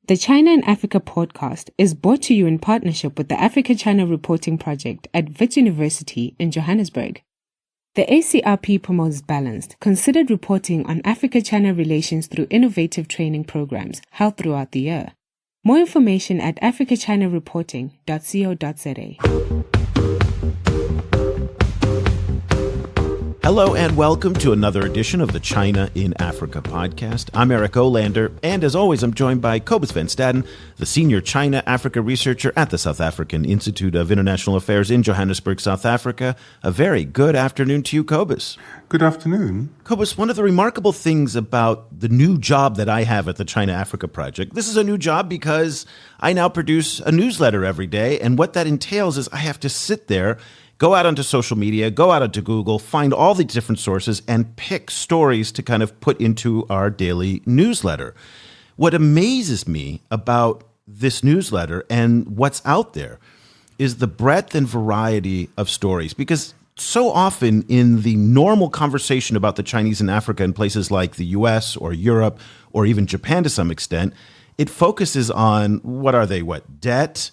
The China and Africa podcast is brought to you in partnership with the Africa-China Reporting Project at Wits University in Johannesburg. The ACRP promotes balanced, considered reporting on Africa-China relations through innovative training programs held throughout the year. More information at africachinareporting.co.za. Hello and welcome to another edition of the China in Africa podcast. I'm Eric Olander, and as always, I'm joined by Cobus van Staden, the senior China-Africa researcher at the South African Institute of International Affairs in Johannesburg, South Africa. A very good afternoon to you, Cobus. Good afternoon. Cobus, one of the remarkable things about the new job that I have at the China-Africa Project, this is a new job because I now produce a newsletter every day, and what that entails is I have to sit there, go out onto social media, go out onto Google, find all the different sources, and pick stories to kind of put into our daily newsletter. What amazes me about this newsletter and what's out there is the breadth and variety of stories, because so often in the normal conversation about the Chinese in Africa in places like the US or Europe or even Japan to some extent, it focuses on debt,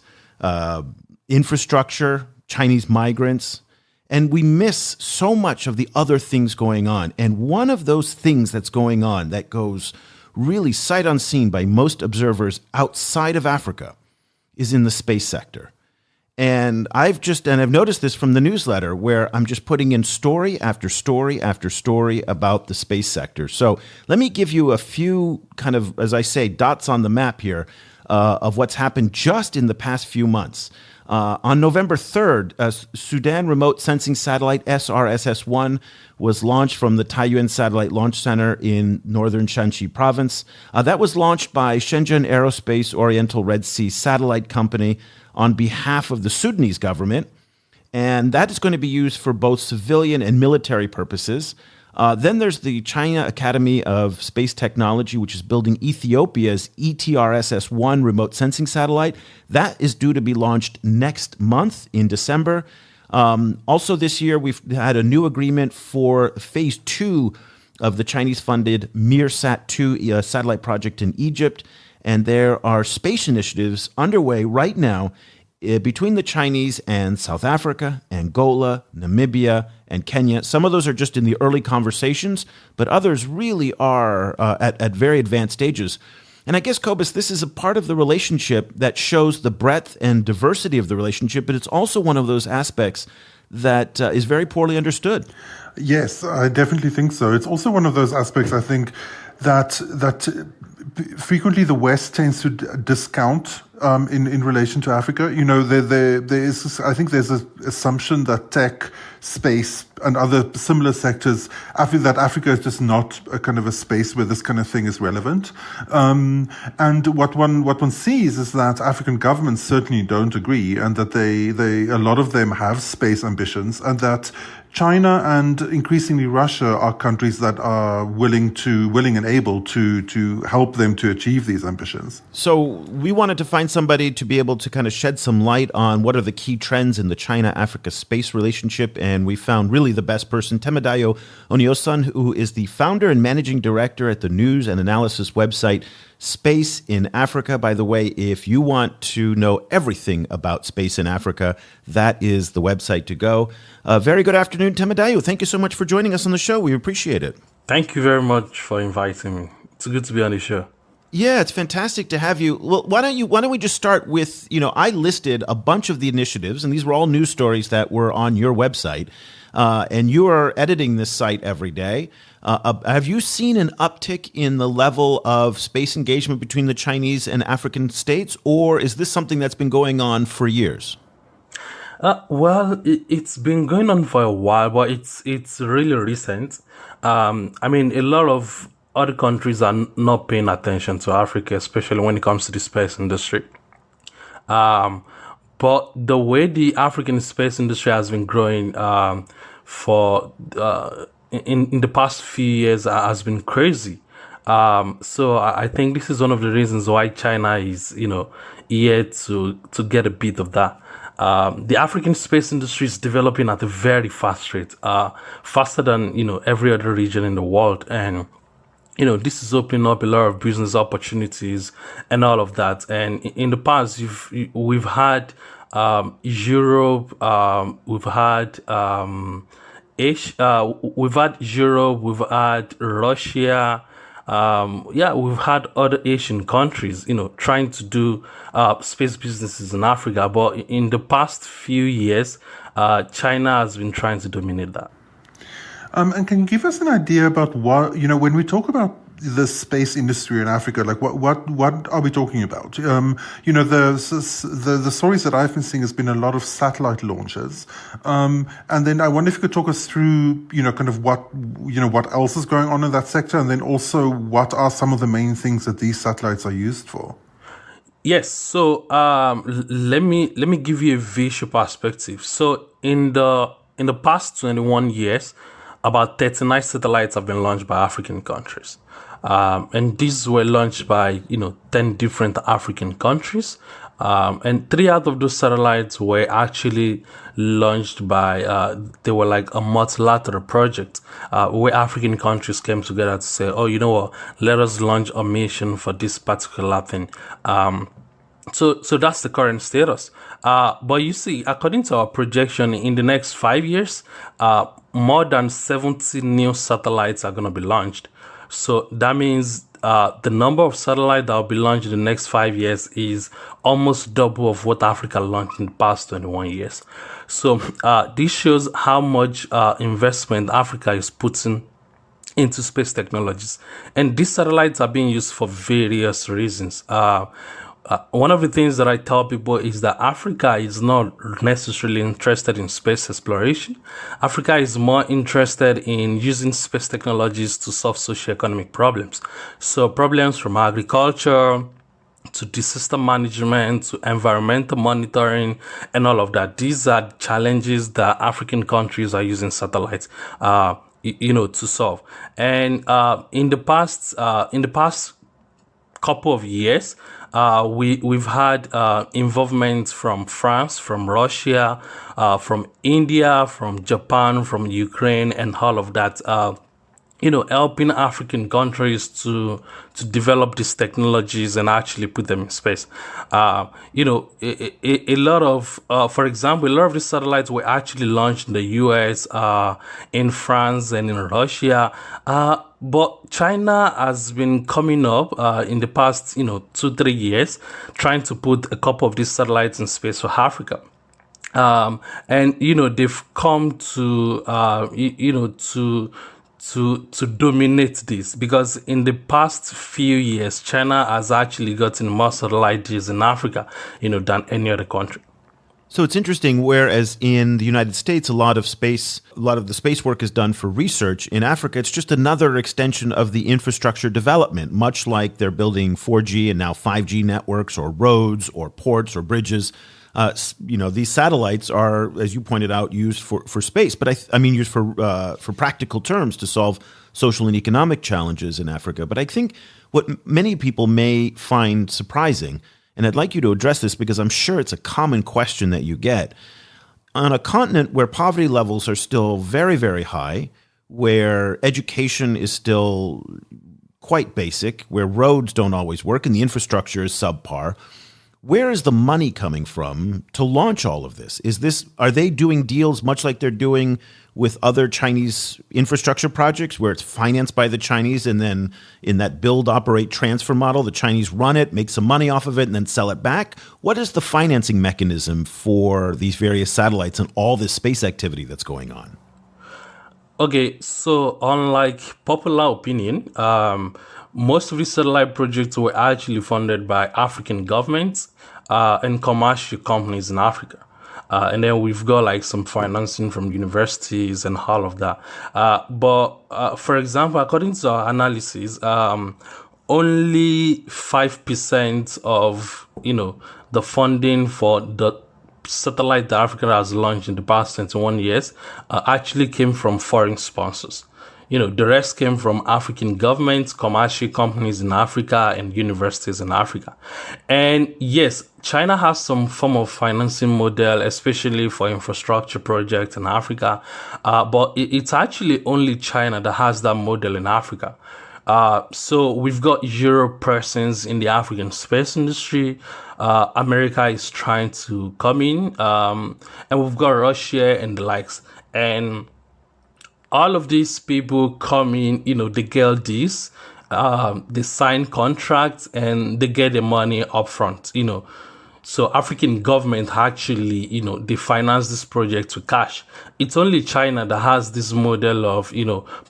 infrastructure, Chinese migrants, and we miss so much of the other things going on. And one of those things that's going on that goes really sight unseen by most observers outside of Africa is in the space sector. And I've noticed this from the newsletter where I'm just putting in story after story after story about the space sector. So let me give you a few kind of, as I say, dots on the map here of what's happened just in the past few months. On November 3rd, Sudan Remote Sensing Satellite, SRSS-1, was launched from the Taiyuan Launch Center in northern Shanxi province. That was launched by Shenzhen Aerospace Oriental Red Sea Satellite Company on behalf of the Sudanese government, and that is going to be used for both civilian and military purposes. Then there's the China Academy of Space Technology, which is building Ethiopia's ETRSS-1 remote sensing satellite. That is due to be launched next month in December. Also this year, we've had a new agreement for phase 2 of the Chinese-funded Meersat-2 satellite project in Egypt. And there are space initiatives underway right now between the Chinese and South Africa, Angola, Namibia, and Kenya. Some of those are just in the early conversations, but others really are at very advanced stages. And I guess, Cobus, this is a part of the relationship that shows the breadth and diversity of the relationship, but it's also one of those aspects that is very poorly understood. Yes, I definitely think so. It's also one of those aspects, I think, that frequently the West tends to discount in relation to Africa. You know, there is, I think there's an assumption that tech, space, and other similar sectors, that Africa is just not a kind of a space where this kind of thing is relevant. And what one sees is that African governments certainly don't agree, and that a lot of them have space ambitions, and that China and increasingly Russia are countries that are willing and able to help them to achieve these ambitions. So we wanted to find somebody to be able to kind of shed some light on what are the key trends in the China-Africa space relationship, and we found really the best person, Taiyuan Oniosun, who is the founder and managing director at the news and analysis website Space in Africa. By the way, if you want to know everything about space in Africa, that is the website to go. Very good afternoon, Taiyuan. Thank you so much for joining us on the show. We appreciate it. Thank you very much for inviting me. It's good to be on the show. Yeah, it's fantastic to have you. Well, why don't we just start with, I listed a bunch of the initiatives, and these were all news stories that were on your website, and you are editing this site every day. Have you seen an uptick in the level of space engagement between the Chinese and African states, or is this something that's been going on for years? It's been going on for a while, but it's really recent. A lot of other countries are not paying attention to Africa, especially when it comes to the space industry. But the way the African space industry has been growing in the past few years has been crazy. So I think this is one of the reasons why China is, here to get a bit of that. The African space industry is developing at a very fast rate, faster than every other region in the world, and this is opening up a lot of business opportunities and all of that. And in the past, we've had Europe, we've had Asia, we've had Europe, we've had Russia. We've had other Asian countries, trying to do space businesses in Africa. But in the past few years, China has been trying to dominate that. And can you give us an idea about what, when we talk about the space industry in Africa, like what are we talking about? The stories that I've been seeing has been a lot of satellite launches. And then I wonder if you could talk us through, kind of what else is going on in that sector, and then also what are some of the main things that these satellites are used for? Yes. So let me give you a visual perspective. So in the past 21 years, about 39 satellites have been launched by African countries. And these were launched by, 10 different African countries. And 3 out of those satellites were actually launched by, they were like a multilateral project, where African countries came together to say, oh, you know what, let us launch a mission for this particular thing. So that's the current status. But you see, according to our projection, in the next 5 years, more than 70 new satellites are going to be launched. So that means the number of satellites that will be launched in the next 5 years is almost double of what Africa launched in the past 21 years. So this shows how much investment Africa is putting into space technologies. And these satellites are being used for various reasons. One of the things that I tell people is that Africa is not necessarily interested in space exploration. Africa is more interested in using space technologies to solve socioeconomic problems. So problems from agriculture to disaster management to environmental monitoring and all of that. These are challenges that African countries are using satellites to solve. And in the past couple of years, we've had involvement from France, from Russia, from India, from Japan, from Ukraine, and all of that. Helping African countries to develop these technologies and actually put them in space. A lot of, for example, a lot of these satellites were actually launched in the US, in France, and in Russia. But China has been coming up in the past, 2-3 years, trying to put a couple of these satellites in space for Africa. And they've come to dominate this, because in the past few years, China has actually gotten more satellites in Africa, than any other country. So it's interesting, whereas in the United States, a lot of the space work is done for research. In Africa, it's just another extension of the infrastructure development, much like they're building 4G and now 5G networks or roads or ports or bridges. These satellites are, as you pointed out, used for space, but I mean used for practical terms to solve social and economic challenges in Africa. But I think what many people may find surprising, and I'd like you to address this because I'm sure it's a common question that you get, on a continent where poverty levels are still very, very high, where education is still quite basic, where roads don't always work and the infrastructure is subpar, where is the money coming from to launch all of this? Are they doing deals much like they're doing with other Chinese infrastructure projects where it's financed by the Chinese, and then in that build, operate, transfer model, the Chinese run it, make some money off of it, and then sell it back? What is the financing mechanism for these various satellites and all this space activity that's going on? Okay, so unlike popular opinion, most of these satellite projects were actually funded by African governments and commercial companies in Africa. And then we've got like some financing from universities and all of that. But for example, according to our analysis, only 5% of, the funding for the satellite that Africa has launched in the past 21 years actually came from foreign sponsors. The rest came from African governments, commercial companies in Africa, and universities in Africa. And yes, China has some form of financing model, especially for infrastructure projects in Africa. But it's actually only China that has that model in Africa. So we've got Europe presence in the African space industry. America is trying to come in, and we've got Russia and the likes. And all of these people come in, they get this, they sign contracts and they get the money upfront. So African government actually, they finance this project with cash. It's only China that has this model of,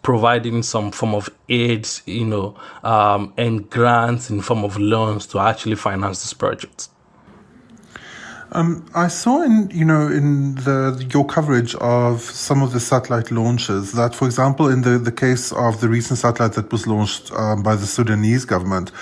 providing some form of aid, and grants in form of loans to actually finance this project. I saw in your coverage of some of the satellite launches that, for example, in the case of the recent satellite that was launched by the Sudanese government,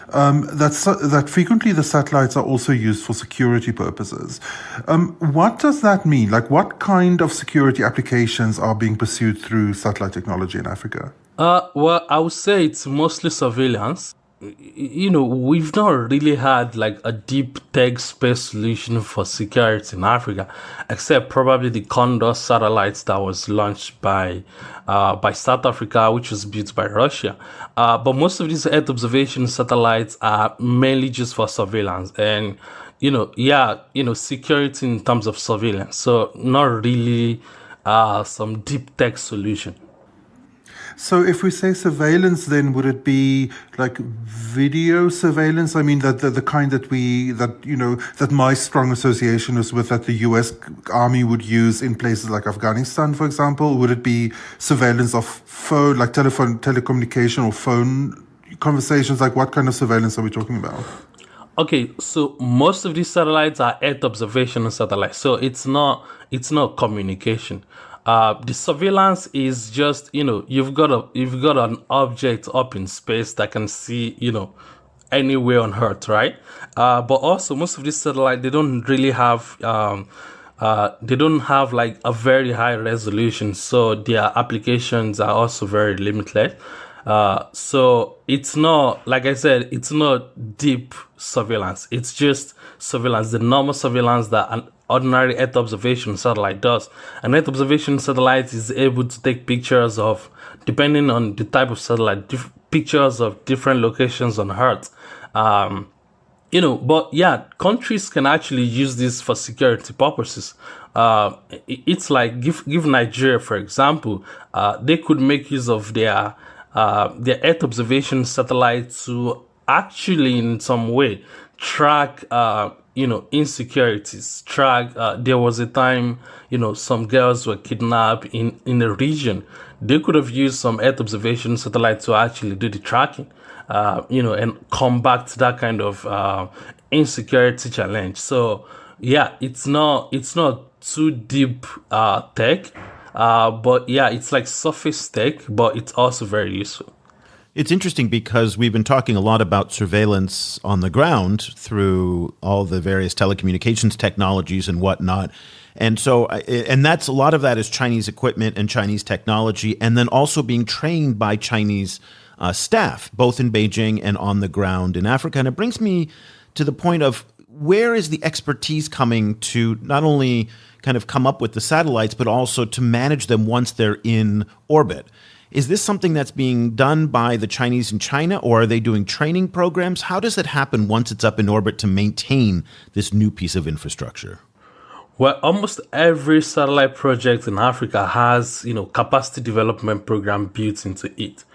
that frequently the satellites are also used for security purposes. What does that mean? Like, what kind of security applications are being pursued through satellite technology in Africa? Well, I would say it's mostly surveillance. We've not really had like a deep tech space solution for security in Africa, except probably the Condor satellites that was launched by South Africa, which was built by Russia. But most of these Earth observation satellites are mainly just for surveillance and, security in terms of surveillance. So not really some deep tech solution. So if we say surveillance, then would it be like video surveillance? I mean, that the kind that my strong association is with, that the US Army would use in places like Afghanistan, for example. Would it be surveillance of phone, like telecommunication or phone conversations? Like, what kind of surveillance are we talking about? Okay, so most of these satellites are Earth observation satellites, so it's not communication. The surveillance is just, you've got an object up in space that can see, anywhere on Earth, right? But also most of these satellites, they don't really have, like a very high resolution. So their applications are also very limited. So it's not, like I said, it's not deep surveillance. It's just surveillance, the normal surveillance that an ordinary Earth observation satellite does. An Earth observation satellite is able to take pictures of, depending on the type of satellite, pictures of different locations on Earth. But yeah, countries can actually use this for security purposes. It's like, give Nigeria, for example, they could make use of their Earth observation satellite to actually in some way track insecurities. There was a time some girls were kidnapped in a region. They could have used some Earth observation satellite to actually do the tracking, and combat that kind of insecurity challenge. So yeah, it's not too deep tech, but yeah, it's like surface tech, but it's also very useful. It's interesting because we've been talking a lot about surveillance on the ground through all the various telecommunications technologies and whatnot. And so, and that's a lot of that is Chinese equipment and Chinese technology, and then also being trained by Chinese staff, both in Beijing and on the ground in Africa. And it brings me to the point of, where is the expertise coming to not only kind of come up with the satellites, but also to manage them once they're in orbit? Is this something that's being done by the Chinese in China, or are they doing training programs? How does it happen once it's up in orbit to maintain this new piece of infrastructure? Well, almost every satellite project in Africa has, capacity development program built into it.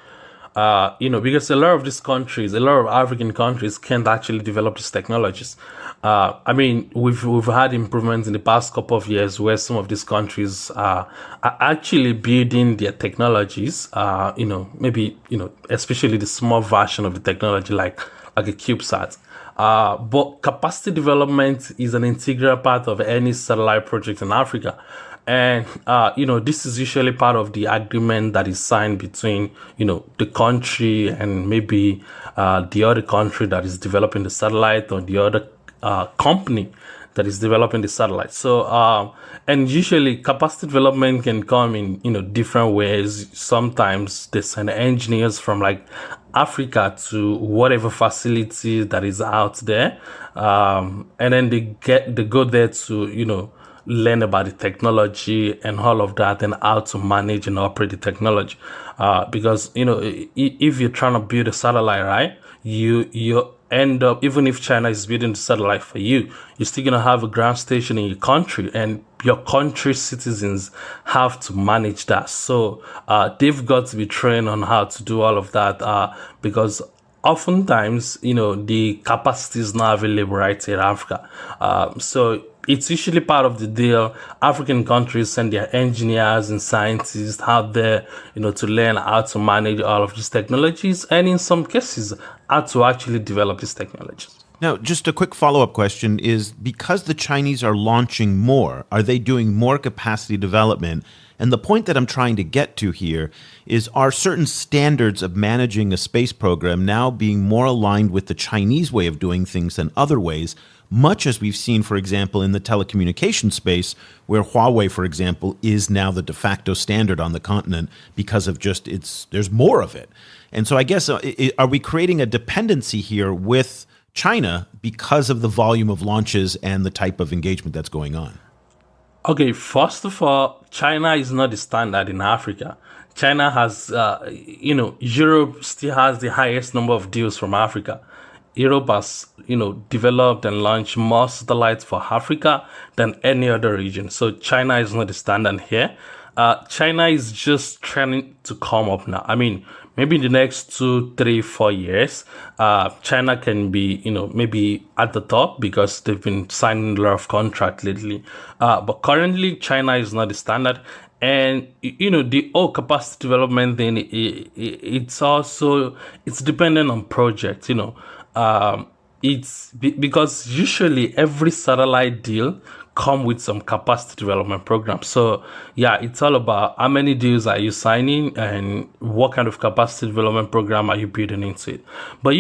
Because a lot of these countries, a lot of African countries can't actually develop these technologies. We've had improvements in the past couple of years where some of these countries are actually building their technologies, especially the small version of the technology like a CubeSat. But capacity development is an integral part of any satellite project in Africa. And, this is usually part of the agreement that is signed between, the country and maybe the other country that is developing the satellite, or the other company that is developing the satellite. So, and usually capacity development can come in, different ways. Sometimes they send engineers from like Africa to whatever facility that is out there. And then they go there to, learn about the technology and all of that, and how to manage and operate the technology. Because if you're trying to build a satellite, right, you end up, even if China is building the satellite for you, you're still gonna have a ground station in your country, and your country's citizens have to manage that. So they've got to be trained on how to do all of that, because oftentimes, the capacity is not available right in Africa. So it's usually part of the deal. African countries send their engineers and scientists out there, to learn how to manage all of these technologies, and in some cases, how to actually develop these technologies. Now, just a quick follow-up question is, because the Chinese are launching more, are they doing more capacity development? And the point that I'm trying to get to here is, are certain standards of managing a space program now being more aligned with the Chinese way of doing things than other ways, much as we've seen, for example, in the telecommunication space, where Huawei, for example, is now the de facto standard on the continent because of just there's more of it. And so I guess, are we creating a dependency here with China because of the volume of launches and the type of engagement that's going on? Okay, first of all, China is not the standard in Africa. China has, Europe still has the highest number of deals from Africa. Europe has, developed and launched more satellites for Africa than any other region. So China is not the standard here. China is just trying to come up now. I mean, maybe in the next 2, 3, 4 years, China can be, maybe at the top because they've been signing a lot of contracts lately. But currently, China is not the standard. And, the whole capacity development thing, it's dependent on projects, because usually every satellite deal come with some capacity development program. So yeah, it's all about how many deals are you signing and what kind of capacity development program are you building into it. But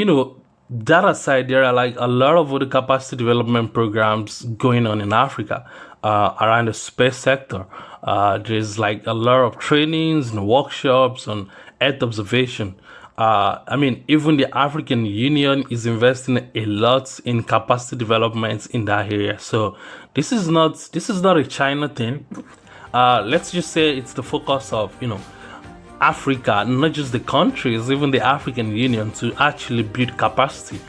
that aside, there are like a lot of other capacity development programs going on in Africa around the space sector. There's like a lot of trainings and workshops on Earth observation. Even the African Union is investing a lot in capacity development in that area. So this is not a China thing. Let's just say it's the focus of, Africa, not just the countries, even the African Union, to actually build capacity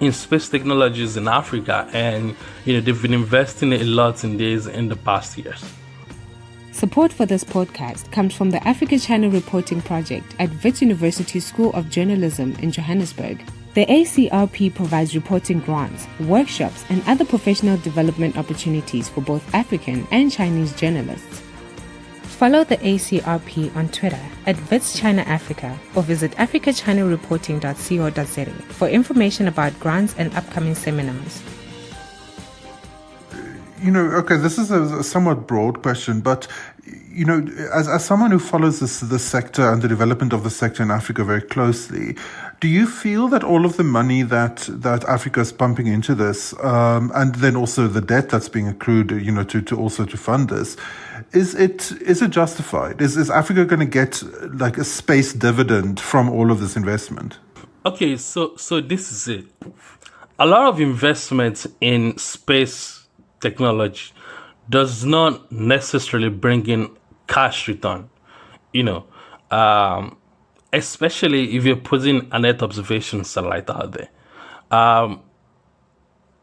in space technologies in Africa. And, they've been investing a lot in this in the past years. Support for this podcast comes from the Africa-China Reporting Project at Wits University School of Journalism in Johannesburg. The ACRP provides reporting grants, workshops, and other professional development opportunities for both African and Chinese journalists. Follow the ACRP on Twitter at Wits China Africa or visit africachinareporting.co.za for information about grants and upcoming seminars. Okay, this is a somewhat broad question, but, as someone who follows this sector and the development of the sector in Africa very closely, do you feel that all of the money that Africa is pumping into this, and then also the debt that's being accrued, to fund this, is it justified? Is Africa going to get like a space dividend from all of this investment? Okay, so this is it. A lot of investment in space technology does not necessarily bring in cash return, especially if you're putting an Earth observation satellite out there.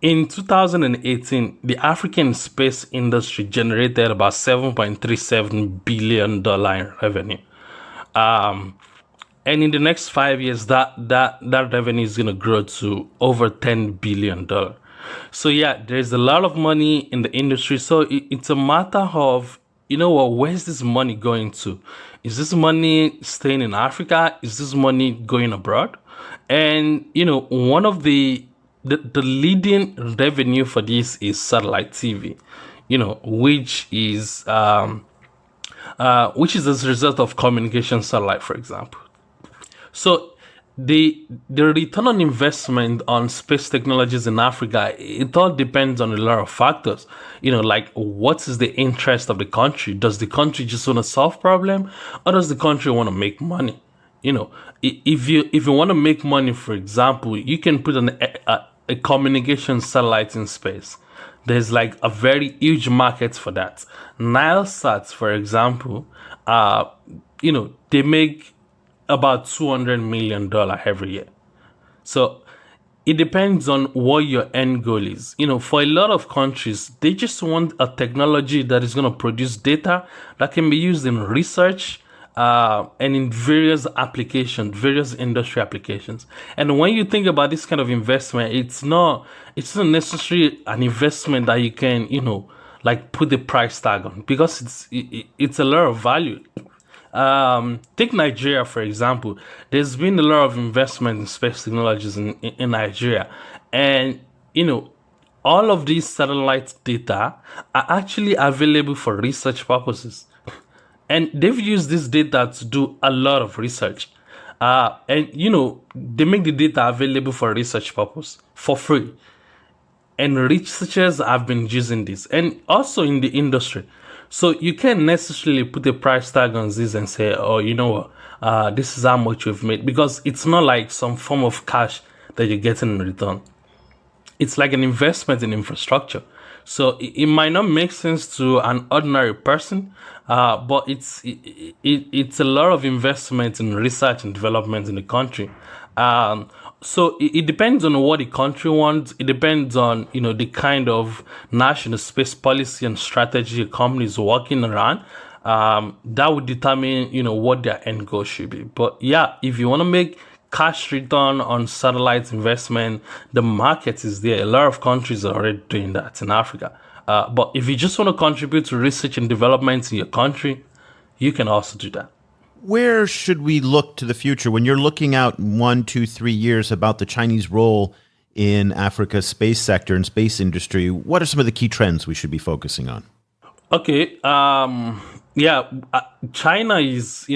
In 2018, the African space industry generated about $7.37 billion in revenue. And in the next 5 years, that revenue is going to grow to over $10 billion. So yeah, there's a lot of money in the industry. So it's a matter of, where's this money going to? Is this money staying in Africa? Is this money going abroad? And, one of the leading revenue for this is satellite TV, which is as a result of communication satellite, for example. So the return on investment on space technologies in Africa, it all depends on a lot of factors. Like what is the interest of the country? Does the country just want to solve problem, or does the country want to make money? If you want to make money, for example, you can put a communication satellite in space. there's like a very huge market for that. Nilesat, for example, they make about $200 million every year. So it depends on what your end goal is. For a lot of countries, they just want a technology that is going to produce data that can be used in research and in various applications, various industry applications. And when you think about this kind of investment, it's not necessarily an investment that you can, like put the price tag on, because it's a lot of value. Take Nigeria, for example. There's been a lot of investment in space technologies in Nigeria. And, all of these satellite data are actually available for research purposes. And they've used this data to do a lot of research. They make the data available for research purpose for free. And researchers have been using this. And also in the industry. So you can't necessarily put a price tag on this and say, oh, you know what, this is how much you've made, because it's not like some form of cash that you're getting in return. It's like an investment in infrastructure. So it might not make sense to an ordinary person, but it's a lot of investment in research and development in the country. So it depends on what the country wants. It depends on, the kind of national space policy and strategy a company is working around. That would determine, what their end goal should be. But yeah, if you want to make cash return on satellite investment, the market is there. A lot of countries are already doing that in Africa. But if you just want to contribute to research and development in your country, you can also do that. Where should we look to the future when you're looking out 1, 2, 3 years about the Chinese role in Africa's space sector and space industry? What are some of the key trends we should be focusing on? Okay. China is,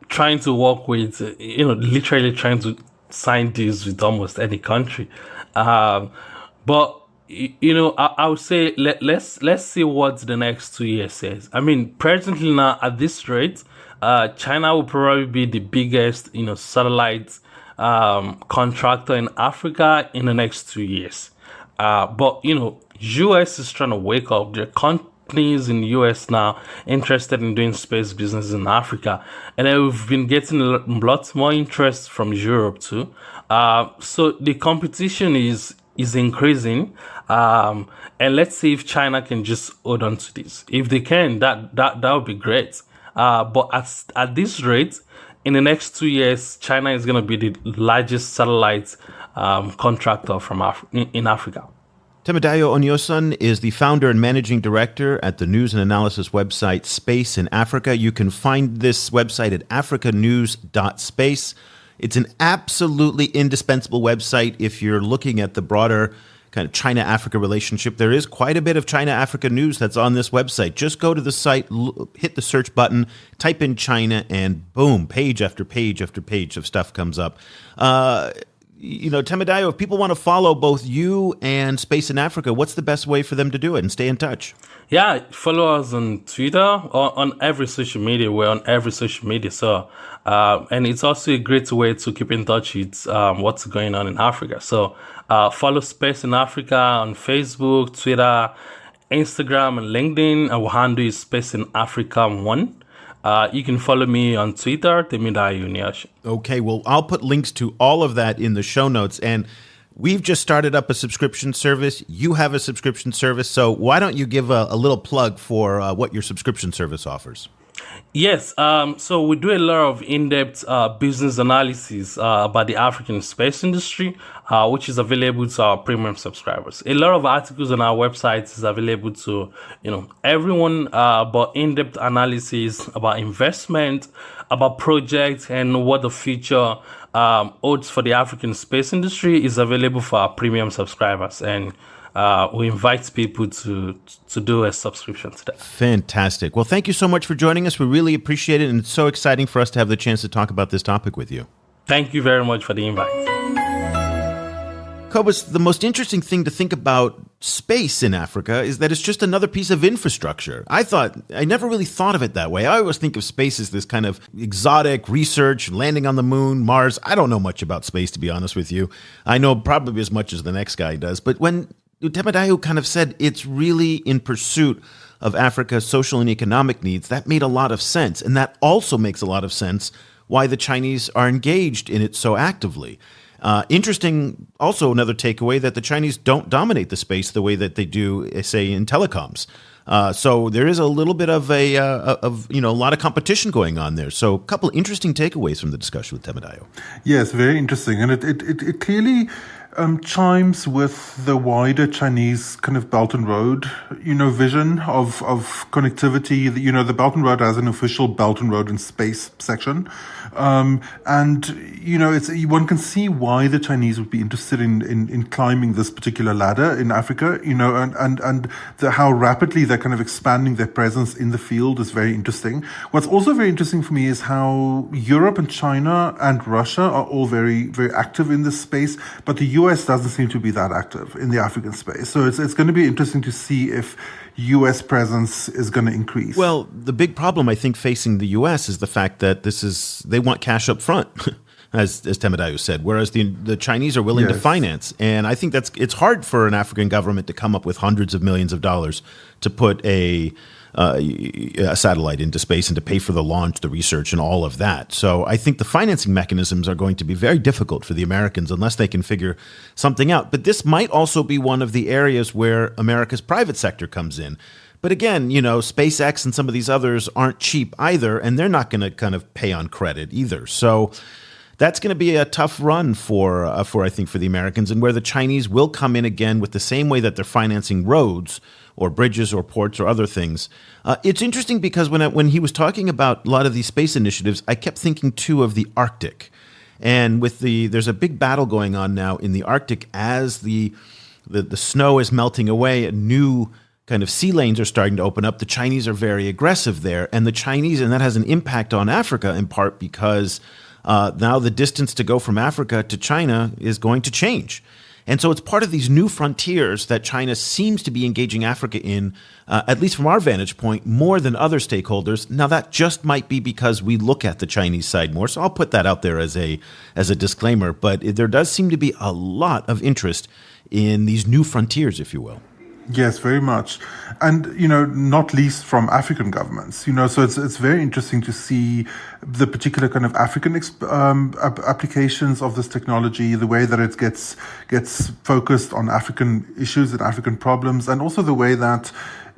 trying to work with, literally trying to sign deals with almost any country. But I would say let's see what the next 2 years says. I mean, presently now at this rate, China will probably be the biggest, satellite contractor in Africa in the next 2 years. But US is trying to wake up. There are companies in the US now interested in doing space business in Africa, and then we've been getting lots more interest from Europe too. So the competition is increasing, and let's see if China can just hold on to this. If they can, that would be great. But at this rate, in the next 2 years, China is going to be the largest satellite contractor in Africa. Temidayo Onyosun is the founder and managing director at the news and analysis website Space in Africa. You can find this website at africanews.space. It's an absolutely indispensable website if you're looking at the broader kind of China-Africa relationship. There is quite a bit of China-Africa news that's on this website. Just go to the site, hit the search button, type in China, and boom, page after page after page of stuff comes up. Temidayo, if people want to follow both you and Space in Africa, what's the best way for them to do it and stay in touch? Yeah, follow us on Twitter or on every social media. We're on every social media. So, and it's also a great way to keep in touch with what's going on in Africa. So, follow Space in Africa on Facebook, Twitter, Instagram, and LinkedIn. Our handle is Space in Africa 1. You can follow me on Twitter, Temidayo Onyosun. Okay, well, I'll put links to all of that in the show notes. And we've just started up a subscription service. You have a subscription service. So why don't you give a little plug for what your subscription service offers? Yes, so we do a lot of in-depth business analysis about the African space industry, which is available to our premium subscribers. A lot of articles on our website is available to everyone, but in-depth analysis about investment, about projects, and what the future holds for the African space industry is available for our premium subscribers. And we invite people to do a subscription to that. Fantastic. Well, thank you so much for joining us. We really appreciate it, and it's so exciting for us to have the chance to talk about this topic with you. Thank you very much for the invite. Cobus, the most interesting thing to think about space in Africa is that it's just another piece of infrastructure. I never really thought of it that way. I always think of space as this kind of exotic research, landing on the moon, Mars. I don't know much about space, to be honest with you. I know probably as much as the next guy does. But when Temadayo kind of said it's really in pursuit of Africa's social and economic needs. That made a lot of sense. And that also makes a lot of sense why the Chinese are engaged in it so actively. Interesting, also another takeaway, that the Chinese don't dominate the space the way that they do, say, in telecoms. So there is a little bit of a lot of competition going on there. So a couple interesting takeaways from the discussion with Temadayo. Yes, very interesting. And it clearly chimes with the wider Chinese kind of Belt and Road, vision of connectivity. The Belt and Road has an official Belt and Road and Space section. And one can see why the Chinese would be interested in climbing this particular ladder in Africa, and how rapidly they're kind of expanding their presence in the field is very interesting. What's also very interesting for me is how Europe and China and Russia are all very, very active in this space, but the US doesn't seem to be that active in the African space. So it's going to be interesting to see if U.S. presence is going to increase. Well, the big problem, I think, facing the U.S. is the fact that they want cash up front, as Temadayo said, whereas the Chinese are willing to finance. And I think it's hard for an African government to come up with hundreds of millions of dollars to put a satellite into space and to pay for the launch, the research, and all of that. So I think the financing mechanisms are going to be very difficult for the Americans unless they can figure something out. But this might also be one of the areas where America's private sector comes in. But again, SpaceX and some of these others aren't cheap either, and they're not going to kind of pay on credit either. So that's going to be a tough run for I think for the Americans, and where the Chinese will come in again with the same way that they're financing roads or bridges or ports or other things. It's interesting because when he was talking about a lot of these space initiatives, I kept thinking too of the Arctic. And there's a big battle going on now in the Arctic as the snow is melting away and new kind of sea lanes are starting to open up. The Chinese are very aggressive there, and that has an impact on Africa in part because now the distance to go from Africa to China is going to change. And so it's part of these new frontiers that China seems to be engaging Africa in, at least from our vantage point, more than other stakeholders. Now, that just might be because we look at the Chinese side more. So I'll put that out there as a disclaimer. But there does seem to be a lot of interest in these new frontiers, if you will. Yes, very much. And, not least from African governments, so it's very interesting to see the particular kind of African applications of this technology, the way that it gets focused on African issues and African problems, and also the way that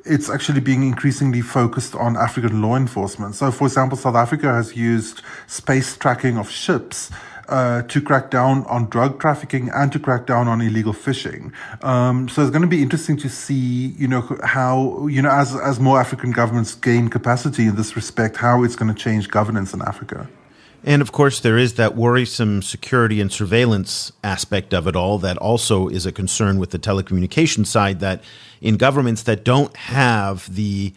it's actually being increasingly focused on African law enforcement. So, for example, South Africa has used space tracking of ships to crack down on drug trafficking and to crack down on illegal fishing. So it's going to be interesting to see, how, as more African governments gain capacity in this respect, how it's going to change governance in Africa. And of course, there is that worrisome security and surveillance aspect of it all that also is a concern with the telecommunication side, that in governments that don't have the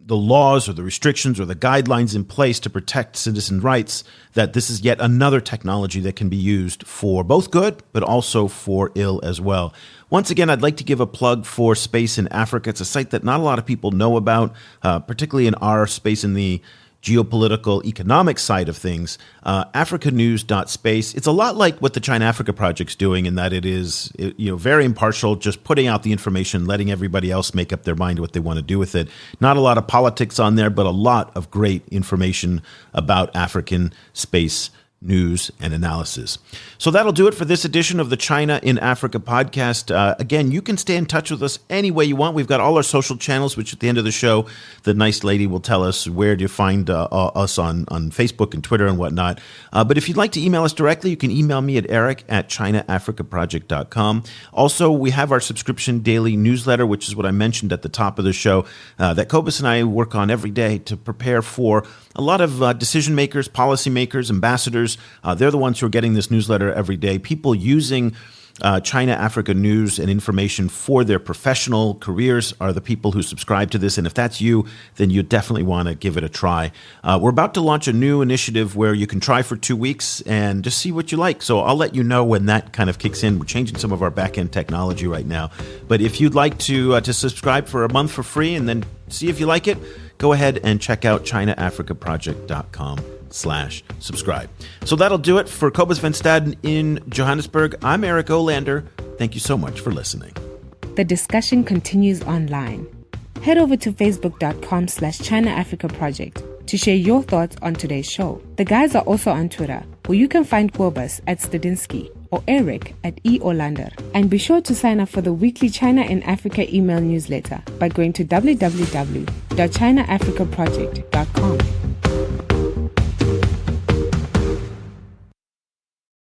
laws or the restrictions or the guidelines in place to protect citizen rights, that this is yet another technology that can be used for both good, but also for ill as well. Once again, I'd like to give a plug for Space in Africa. It's a site that not a lot of people know about, particularly in our space in the geopolitical, economic side of things. africanews.space. It's a lot like what the China-Africa Project's doing in that it is very impartial, just putting out the information, letting everybody else make up their mind what they want to do with it. Not a lot of politics on there, but a lot of great information about African space news and analysis. So that'll do it for this edition of the China in Africa podcast. Again, you can stay in touch with us any way you want. We've got all our social channels, which at the end of the show, the nice lady will tell us where to find us on Facebook and Twitter and whatnot. But if you'd like to email us directly, you can email me at eric@chinaafricaproject.com. Also, we have our subscription daily newsletter, which is what I mentioned at the top of the show, that Cobus and I work on every day to prepare for a lot of decision makers, policymakers, ambassadors. They're the ones who are getting this newsletter every day. People using China-Africa news and information for their professional careers are the people who subscribe to this. And if that's you, then you definitely want to give it a try. We're about to launch a new initiative where you can try for 2 weeks and just see what you like. So I'll let you know when that kind of kicks in. We're changing some of our back-end technology right now. But if you'd like to subscribe for a month for free and then see if you like it, go ahead and check out ChinaAfricaProject.com/subscribe. So that'll do it for Cobus Van Staden in Johannesburg. I'm Eric Olander. Thank you so much for listening. The discussion continues online. Head over to facebook.com/China Africa Project to share your thoughts on today's show. The guys are also on Twitter, where you can find Kobus at Studinsky or Eric at eOlander. And be sure to sign up for the weekly China in Africa email newsletter by going to www.chinaafricaproject.com.